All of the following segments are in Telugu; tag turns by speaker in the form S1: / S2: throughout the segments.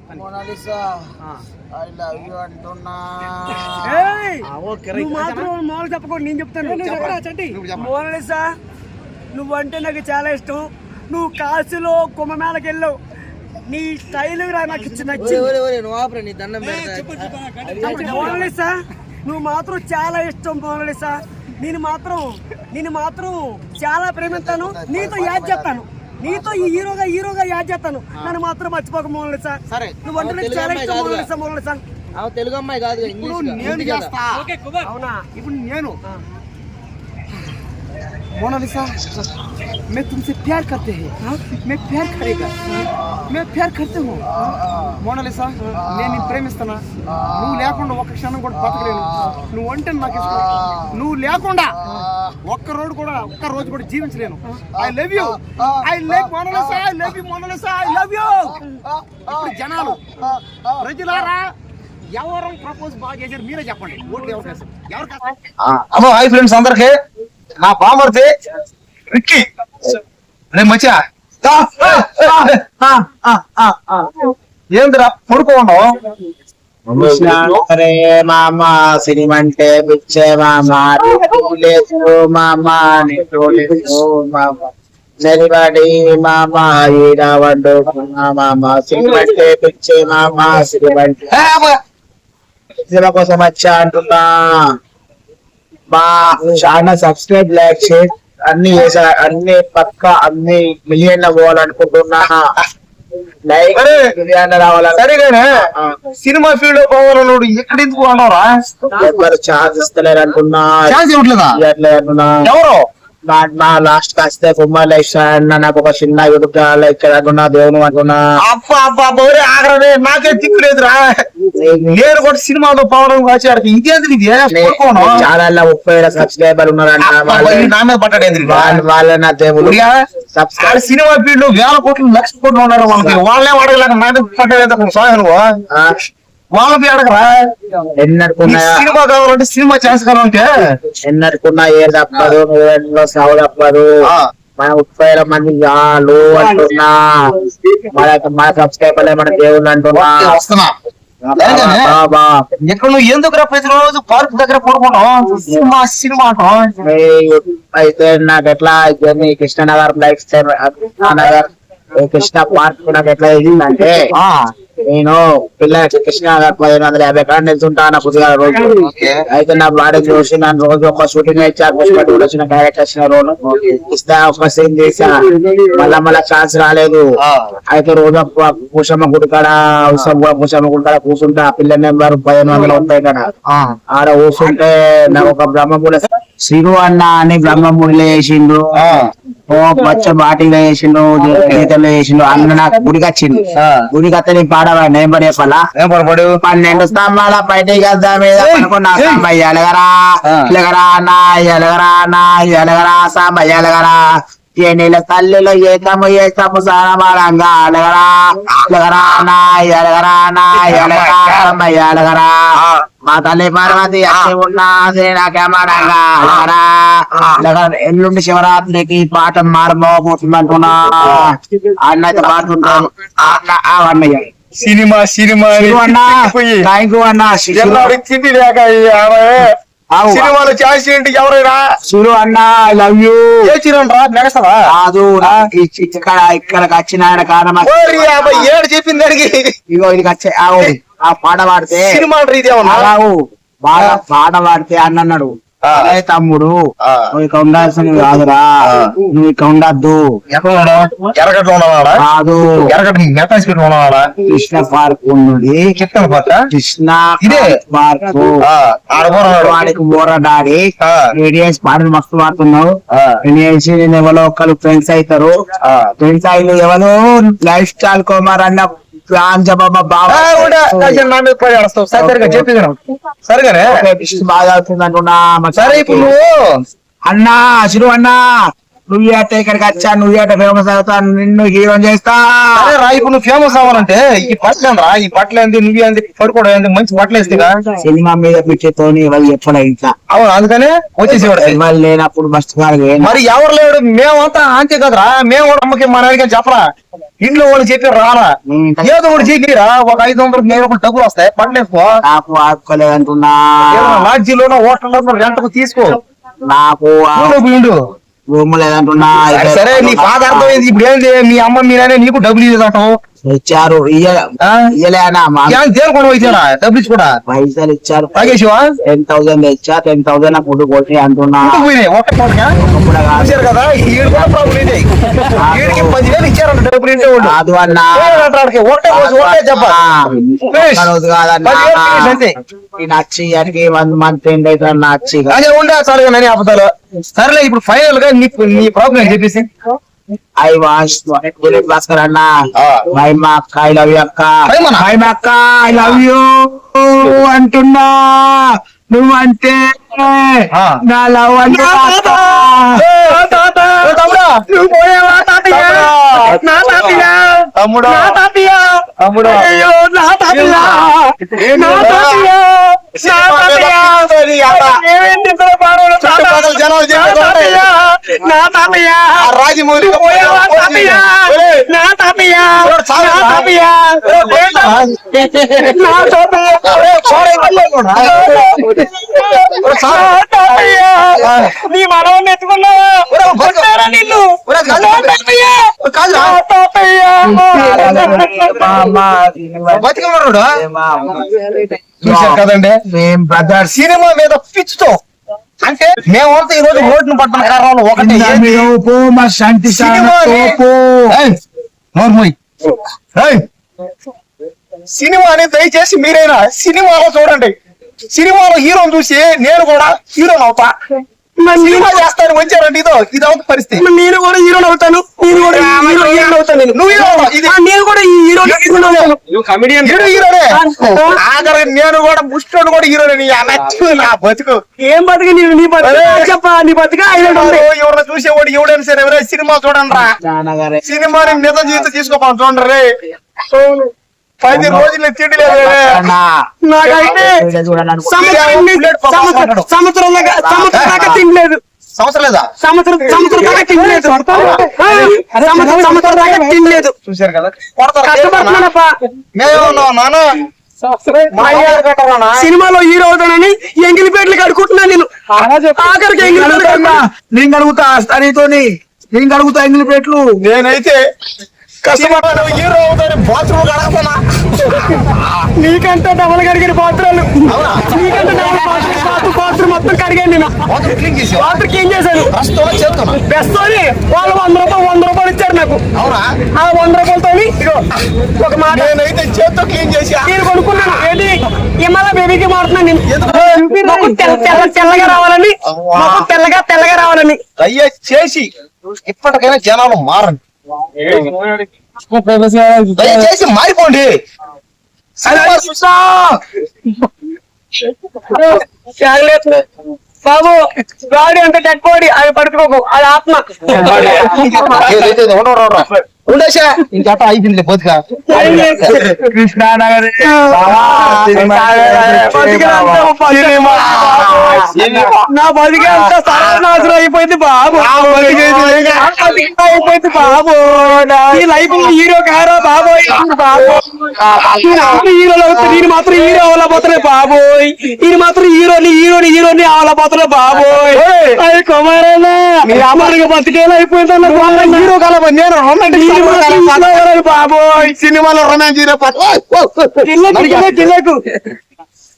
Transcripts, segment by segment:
S1: మోనాలిసా ఐ లవ్ యు అంటున్నా.
S2: నువ్వు మాత్రం మామూలు చెప్పకూడదు, నేను చెప్తాను. మోనాలిసా నువ్వంటే నాకు చాలా ఇష్టం. నువ్వు కాశీలో కుంభమేళకి వెళ్ళావు, నీ స్టైల్ నాకు నచ్చింది. మోనాలిసా నువ్వు మాత్రం చాలా ఇష్టం. మోనాలిసా నేను మాత్రం చాలా ప్రేమిస్తాను. నీతో యాడ్ చేస్తాను, నీతో హీరోగా యాడ్ చేస్తాను. నన్ను మాత్రం మర్చిపోక మోనాలిసా. నువ్వు అంటే చాలా ఇష్టం మోనాలిసా. మోనాలిసా
S1: తెలుగు అమ్మాయి కాదు, నేను చేస్తా.
S2: అవునా?
S1: ఇప్పుడు నేను मोनालिसा मैं तुमसे प्यार करते हैं, मैं प्यार करेगा, मैं प्यार करते हूँ. మోనాలిసా నేను ప్రేమిస్తానా? నువ్వు లేకుండా ఒక్క క్షణం కూడా బతకలేను. నువ్వు అంటే నాకు ఇష్టం. నువ్వు లేకుండా ఒక్క రోజు కూడా జీవించలేను. I love you, I love Monalisa, I love you Monalisa, I love you. ఇప్పుడు జనాలు ప్రజలారా ఎవరు ప్రపోజ్ బాగా చేశారు మీరే చెప్పండి. ఓట్లు ఎవరు చేస్తారు?
S3: అమ్మో హాయ్ ఫ్రెండ్స్ అందరికి. నా బామర్ది రిక్కీ రే మచ్చా ఏందిరా పడుకోన్నావు?
S4: మామ సినిమంటే పిచ్చే మామ నరివాడి మామ ఈడవండు మామ సినిమంటే పిచ్చే మామ సినిమంటే సినిమా కోసం వచ్చా అంటున్నా. మా ఛానల్ సబ్స్క్రైబ్ లైక్ షేర్ అన్ని చేసా, అన్ని పక్క అన్ని మిలియన్ పోవాలనుకుంటున్నా. లైక్ రావాలని.
S3: సరిగానే సినిమా ఫీల్డ్ లో పోవాలన్నాడు. ఎక్కడ ఎందుకు అన్నారా?
S4: ఎవరు ఛాన్స్ ఇస్తలేరు అనుకున్నా.
S3: ఛాన్స్ ఇవ్వట్లేదా?
S4: అనుకున్నా.
S3: ఎవరు
S4: మా లాస్ట్ కాస్తే కుమార్ నాకు ఒక చిన్న యూట్యూబ్ ఛానల్ ఇక్కడ అనుకున్నా. దేవుని అనుకున్నా.
S3: అబ్బా అబ్బా బోరే ఆగరే, నాకే దిక్కులేదురా. నేను కూడా సినిమాలో పవన్ వచ్చాడు. ఇదేంది ఇది?
S4: ఛానల్ 30,000 సబ్స్క్రైబర్ ఉన్నారంట.
S3: నా మీద పట్టాడేంది?
S4: వాళ్ళ నా దేవుడు.
S3: సినిమా ఫీల్డ్ లో 1,000 కోట్లు 1,00,000 కోట్లు ఉన్నారు. వాళ్ళకి వాళ్ళే అడగలేక నా మీద పట్టాడు. సాయం నువ్వు వాళ్ళకి అడగరా?
S4: ఎన్నడుకున్నా
S3: సినిమా కావాలంటే సినిమా ఛాన్స్ కావాలంటే
S4: ఎన్నడుకున్నా ఏ తప్పదు, సాగు తప్పదు. మన 30,000 మంది చాలు అంటున్నా. మన సబ్స్క్రైబర్ మన దేవుళ్ళు అంటున్నా.
S3: వస్తున్నా ఎక్కడ నువ్వు ఎందుకు ప్రతిరోజు పార్క్ దగ్గర పడుకుంటావు? సినిమా సినిమా అంటాం.
S4: అయితే నాకు ఎట్లా Krishnanagar life style Nagar Krishna park నాకు ఎట్లా అయిందంటే, నేను పిల్లలకి కృష్ణనగర్ 1550 ఎకరాలు నిల్చుంటాను కొద్దిగా రోజు. అయితే నా బాడీ చూసి నన్ను రోజు ఒక షూటింగ్ ఇచ్చారు. వచ్చిన డైరెక్ట్ వచ్చిన రోజు ఇస్తా ఒక సీన్ చేసా. మళ్ళా ఛాన్స్ రాలేదు. అయితే రోజు పూషమ్మ గుడి కాడ పూషమ్మ గుడి కాడ కూర్చుంటే ఆ పిల్ల నెంబర్ 1500 ఉంటాయి కదా. ఆడ కూర్చుంటే నాకు ఒక బ్రహ్మముడి శిరు అన్న అని బ్రహ్మముడిలో వేసిండు. బచ్చ బాటిలో వేసిండు, గీతలో వేసిండు. అన్న నాకు గుడికి వచ్చింది. గుడికి వస్తే నేను పాడవా నెంబర్ చెప్పాలా? 12 స్తంభాల పైట గద్ద మీద పడుకున్నా. సాంబయ్య ఎలగరా ఎలగరా నా ఎలగరా నా ఎలగరా సాంబయ్య ఎలగరా. ఏ నీళ్ళ తల్లిలో ఏతము సానమాడంగా ఎలగరా ఎలగరా నా ఎలగరా నా ఎలగరా సాంబయ్య ఎలగరా. మా తల్లి పార్వతి అచ్చి ఉన్నా నాకేమాడంగా ఎలగరా. ఎల్లుండి శివరాత్రికి పాట మారబోతుందంటున్నా. అన్నైతే పాడుతుంటాను. అవన్నయ్య
S3: సినిమా సినిమా
S4: థ్యాంక్ యూ అన్న.
S3: తిండి లేక సినిమాలో ఛాన్స్ ఏంటి? ఎవరైనా
S4: శిరు అన్న ఐ లవ్ యూ.
S3: ఏ చిరంట్రా నెగస్తావా?
S4: కాదు ఇక్కడికి వచ్చిన ఆయన కారణం
S3: ఏడు చెప్పింది దానికి.
S4: ఇగో ఇదికి వచ్చే ఆ పాట పాడితే
S3: సినిమా రీతి
S4: బాగా పాట పాడితే అన్నాడు, తమ్ముడు నువ్వు ఇక్కడ ఉండాల్సింది కాదురా, నువ్వు ఇక్కడ ఉండద్దు.
S3: ఎరగట్లో ఉన్నవాడా?
S4: కాదు,
S3: ఎరగట్టు ఉన్నవాడా?
S4: కృష్ణ పార్క్ ఉన్నది. కృష్ణ పార్క్ వాడికి బోరడాడి రేడియన్స్ పాటలు మస్తు పాడుతున్నావు. నేను ఎవరో ఒకరు ఫ్రెండ్స్ అవుతారు. ఫ్రెండ్స్ అయిన ఎవరు లైఫ్ స్టైల్ కుమార్ అన్న
S3: సరిగానే
S4: బాగా అవుతుంది అంటున్నా.
S3: సరే ఇప్పుడు నువ్వు
S4: అన్నా శిరు అన్నా నువ్వు అట్ట ఇక్కడికి వచ్చా, నువ్వు అట్ట ఫేమస్ అవుతా, నిన్ను హీరో చేస్తా.
S3: అరే రా, ఇప్పుడు నువ్వు ఫేమస్ అవ్వాలంటే ఈ బట్టలు రా, ఈ బట్టలు ఏంది, నువ్వు ఏంది, పడుకోవడం ఏంది, మంచి బట్టలు వేస్తేగా
S4: సినిమా మీద పిచ్చేతోని వాళ్ళు చెప్పలే ఇంకా.
S3: అవును, అందుకనే వచ్చేసేవాడు.
S4: వాళ్ళు లేనప్పుడు బస్
S3: మరి ఎవరు లేడు, మేమంతా అంతే కదరా. మేము కూడా అమ్మకి మన అడిగా చెప్పరా, ఇంట్లో వాళ్ళు చెప్పి రారా, ఏదో ఒకటి చెప్పిరా. ఒక 500 నేను ఒక డబ్బులు వస్తాయి, బట్టలు వేసుకో.
S4: నాకు ఆపుకోలేదంటున్నా.
S3: లాడ్జీలోనో హోటల్లో రెంట్కు తీసుకో,
S4: నాకు
S3: ఉండు.
S4: రూమ్ లేదంటున్నా.
S3: సరే నీ బాధ అర్థమైంది. ఇప్పుడు ఏంది, మీ అమ్మ మీరనే నీకు డబ్బులు ఇచ్చేదాటం
S4: ఇచ్చారు, ఇయ్యలేనా
S3: దేనికోవడం అయితేనా డబ్బులు ఇచ్చి కూడా
S4: పైసలు ఇచ్చారు.
S3: తాగేసివా?
S4: 10,000 ఇచ్చా, 10,000 నా ఫుడ్ కొట్టి అంటున్నా.
S3: చూసారు కదా, ఈడు కూడా ప్రాబ్లం ఇది. ఈడికి 10,000 ఇచ్చారంట డబ్బులు ఇంటే వాళ్ళు.
S4: కాదు అన్నా,
S3: ఒకటే
S4: రోజు కాదన్నా. ఈ నచ్చి 1 మంత్ ఎండ్ అయితే నచ్చి
S3: అదే ఉండే సరే నేను అబద్ధాలు. సరేలే, ఇప్పుడు ఫైనల్ గా నీ ప్రాబ్లం చెప్పేసి.
S4: ఐ వాష్ భాస్కర్ అన్న, మై మా అక్క, ఐ లవ్ యూ అక్క, మై మా అక్క, ఐ లవ్ యూ అంటున్నా. నువ్వంటే నా లవ్ అంటున్నా.
S2: నువ్వు పోయావా తాతయ్య? నా తాతయ్య,
S3: తమ్ముడు
S2: నా తాతయ్య,
S3: తమ్ముడు
S2: అయ్యో నా తాతయ్య, నా తాతయ్య, నా తాతయ్య, ఏమేంటి ఇంతలో పాడవడం?
S3: జనాలు
S2: తాతయ్య, నా తాతయ్య,
S3: రాజమౌళి
S2: పోయావా తాతయ్య? నా తాతయ్య, నా తాతయ్య, నా తాతయ్య, నీ మనవన్ని ఎత్తుకున్నావా? కొట్టారా నిన్ను?
S3: బతికమన్నాడు. చూసారు కదండి, బ్రదర్ సినిమా మీద పిచ్చుతో. అంటే మేమంతా ఈ రోజు రోడ్డును పట్టిన కారణాలు ఒకటి, సినిమాని దయచేసి మీరైనా సినిమాలో చూడండి. సినిమాలో హీరోని చూసి నేను కూడా హీరోని అవుతా, సినిమా చేస్తాను వచ్చారంటే ఇదవుత పరిస్థితి.
S2: నేను కూడా హీరోని అవుతాను, నేను కూడా హీరోని అవుతాను.
S3: నువ్వు హీరో,
S2: నేను కూడా హీరోని
S3: హీరోనే. ఆఖరి నేను కూడా ముష్టోడు కూడా హీరోనే. నా బతుకు
S2: ఏం బతుకు నీ బతుకు చెప్పా, నీ బతుక
S3: ఎవరు చూసేవాడు ఎవడైనా సరే ఎవరైనా సినిమా చూడండి రా. సినిమాని నిజం జీవితం తీసుకోపోను చూడండి రే. 10 రోజులు తిండి లేదు
S2: నాకైతే సంవత్సరం దాకా తినలేదు.
S3: సంవత్సరం లేదా?
S2: సంవత్సరం దాకా తినలేదు. సంవత్సరం దాకా తినలేదు.
S3: చూసారు కదా,
S2: కష్టపడుతున్నానప్పా.
S3: నాన్న
S2: సినిమాలో హీరో అవుతానని ఎంగిలిపేటలు కడుకుంటున్నా నేను. ఆఖరికి ఎంగిలిపేట
S4: నేను కడుగుతా స్థానితోని, నేను కడుగుతా ఎంగిలిపేట్లు.
S3: నేనైతే కష్టపడ్డాను హీరో అవుతాను. బాత్రూమ్ కడగపోనా?
S2: నీకంటే డబల్ కడిగిన పాత్రలు, నీకంటే బాత్రూమ్ మొత్తం కడిగాను నేను. బాత్రూమ్ క్లీన్ చేశాను. బెస్తోని వాళ్ళు 100 రూపాయలు ఇచ్చారు నాకు. ఆ 100 రూపాయలతో ఒక మాట
S3: నేనైతే చేత్తో క్లీన్ చేసి
S2: నేను కొనుక్కున్నాను. ఏంటి ఇమ్మల బేబీకి మారుతున్నాను నేను. మాకు తెల్లగా రావాలని, మాకు తెల్లగా రావాలని.
S3: దయచేసి ఇప్పటికైనా జనాలు మారండి, దయచేసి మారిపోండి.
S2: బాబు గాడి అంటే డెడ్ బాడీ, అది పడుకోకు, అది ఆత్మ.
S3: ఉండేసా ఇంకట అయిపోయింది బతుక.
S4: కృష్ణానగర్
S2: నా బతికే అంత సర్వనాశనం అయిపోయింది బాబు. అయిపోయింది బాబు. ఈ లైఫ్ లో హీరో కారా బాబోయ్. హీరోలు అవుతుంది, నేను మాత్రం హీరో అవ్వలేకపోతున్నా బాబోయ్. నేను మాత్రం హీరోని అవ్వలేకపోతున్నా బాబోయ్. అది కుమారేనా రామానికి బతికేలా అయిపోయిందన్న హీరో కలప నేను బాబోయ్.
S3: సినిమాలో రొమాన్స్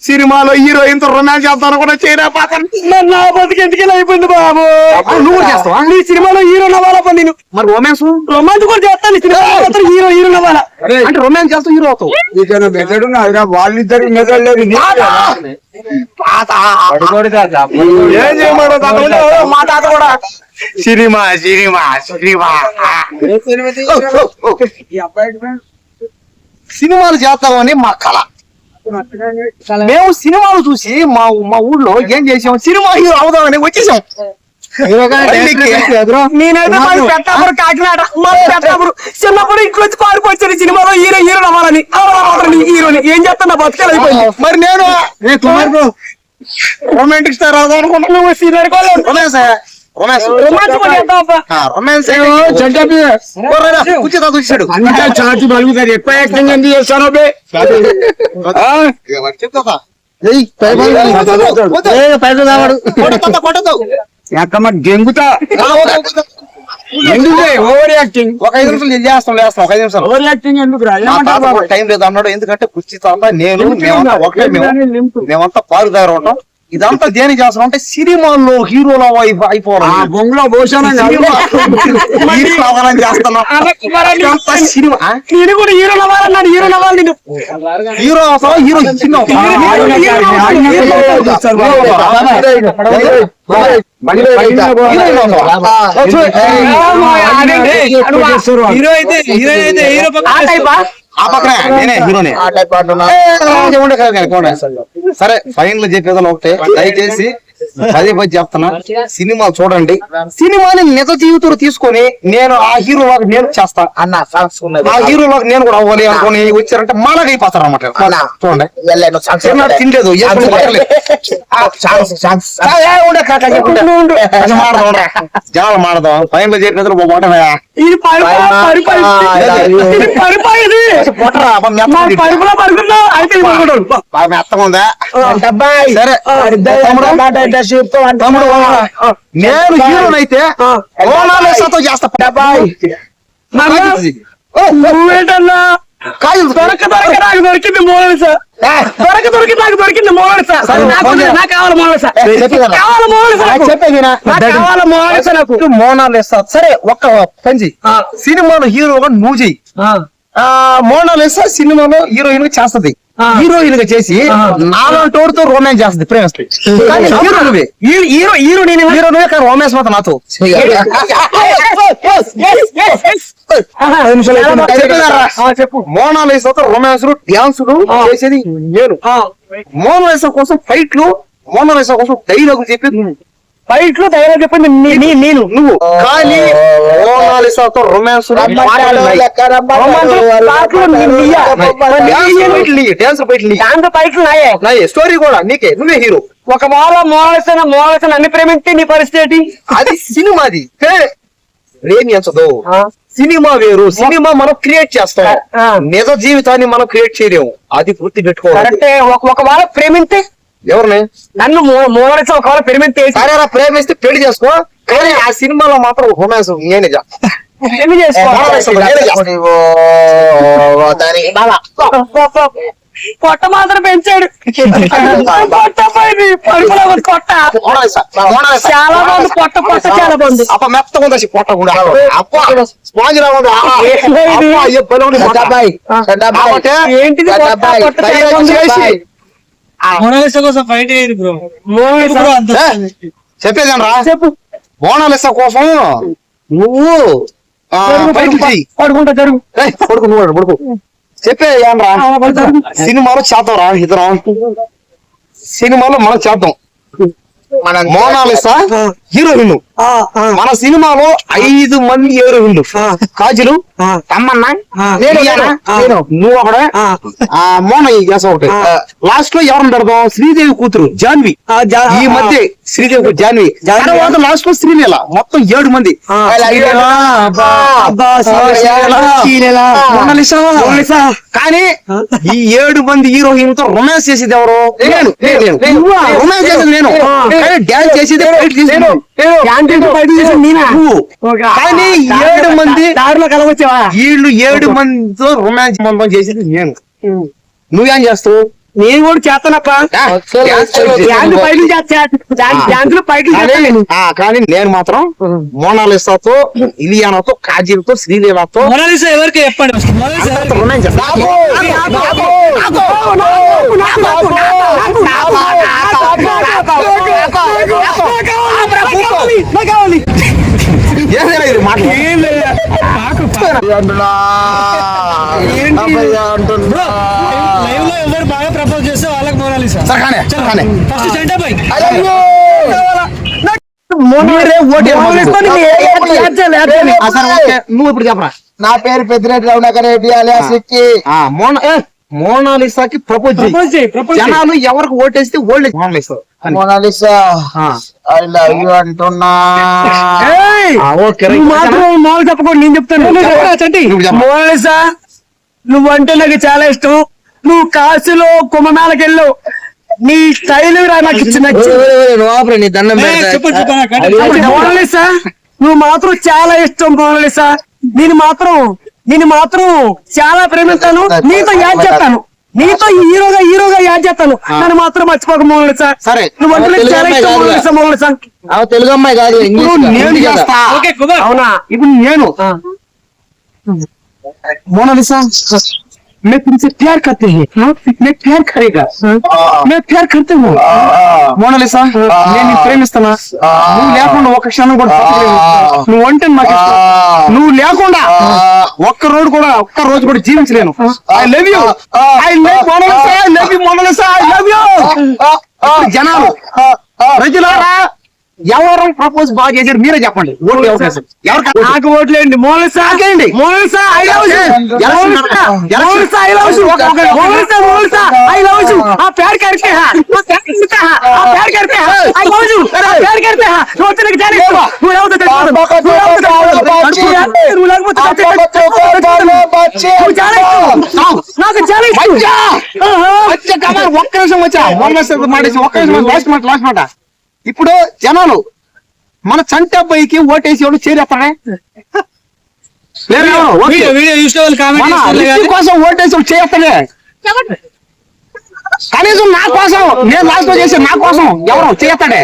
S3: సినిమాలో హీరోయిన్ తో రొమాన్స్ చేస్తాను కూడా చేయలేకపోతాను.
S2: నా బతికి ఎందుకు అయిపోయింది బాబు.
S3: నువ్వు చేస్తావా?
S2: నీ సినిమాలో హీరో నవ్వాలా నేను.
S3: మరి రొమాన్స్
S2: కూడా చేస్తాను. హీరో నవ్వాలా
S3: అంటే రొమాన్స్ చేస్తావు హీరో అవుతావు.
S4: వాళ్ళిద్దరు మెదడు
S3: ఏం చేయమన్నా మా తాత కూడా సినిమా సినిమాలు చేస్తామని మా కళ. మేము సినిమాలు చూసి మా ఊళ్ళో ఏం చేసాం, సినిమా హీరో అవుదామని వచ్చేసాం.
S2: నేనైతే మాది పెద్దాపురం కాకినాడ మా పెద్దాపురం చిన్నప్పుడు ఇంట్లో వచ్చి పాడుకొచ్చాను సినిమాలో హీరో హీరో అవ్వాలని హీరోని ఏం చేస్తున్నా బతకాలి అయిపోయింది.
S3: మరి నేను రొమాంటిక్ స్టార్ అవుదాం అనుకున్నా.
S2: నువ్వు సీనియర్
S3: రొమాన్స్ కూర్చోడు
S4: ఎక్కువ యాక్టింగ్ ఎందుకు చేస్తాను గెంగుతా ఎందుకు ఓవర్ యాక్టింగ్.
S3: ఒక 5 నిమిషాలు చేస్తాం లేస్తాం. ఒక 5 నిమిషాలు
S4: ఓవర్ యాక్టింగ్ ఎందుకు
S3: టైం లేదు అన్నాడు. ఎందుకంటే కుర్చీ నేను మేమంతా ఒకటే మేమంతా పాలుదారు ఉంటాం. ఇదంతా దేని చేస్తాం అంటే సినిమాల్లో హీరోలో అయిపోవాలి.
S4: బొంగులో భూషణం
S3: హీరో అవ్వాలని చేస్తున్నాం. సినిమా
S2: నేను కూడా హీరో అవ్వాలన్నాడు. హీరో అవ్వాలి నేను
S3: హీరో అవుతావా హీరో చిన్న
S1: హీరో అయితే హీరో
S3: ఆ పక్కనే నేనే హీరోనే. సరే ఫైన్ లో చెప్పేదాన్ని ఒకటే, దయచేసి పదే పది చెప్తున్నా, సినిమా చూడండి. సినిమాని నిజ జీవితంలో తీసుకొని నేను ఆ హీరోలాగా నేను చేస్తా
S4: అన్న
S3: ఆ హీరోలాగా నేను కూడా అవ్వాలి అనుకుని వచ్చారంటే మాలాగా అయిపోతారు అన్నమాట. చూడండి తినలేదు జనాలు మాడదాం. ఫైన్ లో చెప్పిన మెత్తగా ఉందా? సరే నేను హీరోనైతే చేస్తా.
S2: దొరికింది మోడల్ సార్. నాకు దొరికింది మోడల్ సార్. నాకు కావాలి మోడల్ సార్.
S3: మోనాలిసా సరే ఒక్క పంచి సినిమాలో హీరోగా నువ్వు చెయ్యి. మోనాలిసా సినిమాలో హీరోయిన్ గా చేస్తది. హీరోయిన్ గా చేసి నాలంటోడితో రొమాన్స్ చేస్తుంది, ప్రేమిస్తుంది. హీరో నువ్వే కానీ రొమాన్స్ మాత్రం నాతో చెప్పు. మోనాలిసాతో రొమాన్స్లు డ్యాన్సులు చేసేది నేను. మోనాలిసా కోసం ఫైట్లు, మోనాలిసా కోసం డైలాగులు చెప్పేది
S2: ఫైట్లు డైలాగ్ చెప్పింది నేను నువ్వు.
S3: కానీ మోనాలిసాతో రొమాన్స్ స్టోరీ కూడా నీకే, నువ్వే హీరో.
S2: ఒక మోనాలిసా అన్ని ప్రేమించి నీ పరిస్థితి
S3: అది సినిమాది ప్రేమించదు. సినిమా వేరు, సినిమా మనం క్రియేట్ చేస్తాం, నిజ జీవితాన్ని మనం క్రియేట్ చేయలేము. అది పూర్తి పెట్టుకోవాలి.
S2: ఒకవేళ ప్రేమింటే
S3: ఎవరిని?
S2: నన్ను మోనాలిసా ఒకవేళ ప్రేమింటే
S3: సరేరా ప్రేమిస్తే పెళ్లి చేసుకో, కానీ ఆ సినిమాలో మాత్రం రొమాన్స్ నేనే
S2: పొట్ట మాత్రం పెంచాడు. పొట్ట చాలా బాగుంది. పొట్ట చాలా బాగుంది.
S3: అప్ప మెత్తగా ఉంది పొట్ట కూడా. స్పాంజ్
S1: మోనాలిసా కోసం ఫైట్ అయ్యేది బ్రో.
S3: చెప్పేదానరా చెప్పు. మోనాలిసా కోసం నువ్వు
S2: పడుకుంటా జరుగు.
S3: పడుకు నువ్వు పడుకు. చెప్పే ఏనరా సినిమాలో చేద్దాం రా ఇద్దరం. సినిమాలో మనం చేద్దాం. మోనాలిసా హీరోయిన్, మన సినిమాలో 5 మంది హీరోయిన్లు. కాజులు, తమ్మన్నా, నువ్వు ఒకడే, మోన చేసా ఒకటి. లాస్ట్ లో ఎవరిని పెడదాం? శ్రీదేవి కూతురు జాన్వి. ఈ మధ్య శ్రీదేవి జాన్వి, తర్వాత లాస్ట్ లో శ్రీలీల. మొత్తం 7 మంది. కానీ ఈ 7 మంది హీరోయిన్ తో రొమాన్స్ చేసేది ఎవరు? రొమాన్స్ చేసేది నేను. డ్యాన్స్ చేసేది కానీ 7 మంది
S2: దారిలో కలవచ్చావా?
S3: వీళ్ళు 7 మందితో రొమాన్స్ మందం చేసేది నేను. నువ్వేం చేస్తావు?
S2: నేను కూడా చేస్తానప్ప.
S3: కానీ నేను మాత్రం మోనాలిసాతో, ఇలియానాతో, కాజీలతో, శ్రీలీలతో
S1: మోనాలిసా ఎవరికి చెప్పండి.
S3: రొమాన్స్ చేస్తాను.
S1: ఎవరు బాగా ప్రపోజ్ చేస్తే వాళ్ళకి మోనాలిసా.
S2: ఫస్ట్
S3: మీరే ఓటు నువ్వు ఇప్పుడు చెప్పరా.
S4: నా పేరు పెద్దిరెడ్డి రమణాకర్ రెడ్డి అలియాస్ సిక్కి.
S3: మోనాలిసాకి ప్రపోజ్ జనాలు ఎవరికి ఓటేస్తే old Mona Lisa
S4: Mona Lisa I love you అంటున్నా.
S2: మాలు చెప్పకూడదు, నేను చెప్తాను. మోనాలిసా నువ్వంటే నాకు చాలా ఇష్టం. నువ్వు కాశీలో కుంభమేళకి వెళ్ళు, నీ స్టైల్ నాకు
S3: నీ దండం
S2: మోనాలిసా నువ్వు మాత్రం చాలా ఇష్టం. మోనాలిసా నేను మాత్రం చాలా ప్రేమిస్తాను. నీతో యాడ్ చేస్తాను, నీతో హీరోగా యాడ్ చేస్తాను. నన్ను మాత్రం మర్చిపోక మోనాలిసా.
S3: సరే
S2: నువ్వు అంటే చాలా ఇష్టం మోనాలిసా. మోనాలిసా
S3: తెలుగు అమ్మాయి కాదు, నేను చేస్తా.
S2: అవునా?
S3: ఇప్పుడు నేను मोनालिसा मैं तुमसे प्यार करते हैं, मैं प्यार करेगा, मैं प्यार करते हूँ మోనాలిసా. నేను ప్రేమిస్తానా? నువ్వు లేకుండా ఒక క్షణం కూడా బతకలేను. నువ్వు అంటే నాకు ఇష్టం. నువ్వు లేకుండా ఒక్క రోజు కూడా జీవించలేను. I love you, I love Monalisa, I love you Monalisa, I love you. జనాలు ప్రజలారా ఎవరు ప్రపోజ్ బాగా చేశారు మీరే చెప్పండి. ఓట్లు అవకాశం
S2: నాకు ఓట్లేండి. Monalisa Mona Lisa I love you. Monalisa I love you. Monalisa I love you. आप प्यार करते हैं, आप प्यार करते हैं, आई लव यू, प्यार करते हैं. रोते नहीं जाने दो. तू आओ तो तू నాకు చాలా
S3: వచ్చే కమర్ ఒక్క నిమిషం వచ్చా లాస్ట్ మాట. ఇప్పుడు జనాలు మన చంటి అబ్బాయికి ఓటేసి ఎవరు చేరేస్తాడే కోసం ఓటేసి చేస్తాడే. కనీసం నా కోసం నేను లాస్ట్ లో చేసి నా కోసం ఎవరు చేస్తాడే.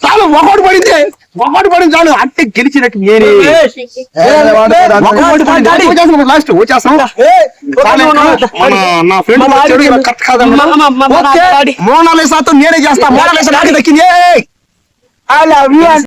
S3: చాలు ఒకటి పడింది చాలు అంటే గెలిచినట్టు లాస్ట్ వచ్చేస్తాం. నా ఫ్రెండ్ మోనాలిసాతో నేనే చేస్తా. మోనాలిసా నాకు దక్కింది.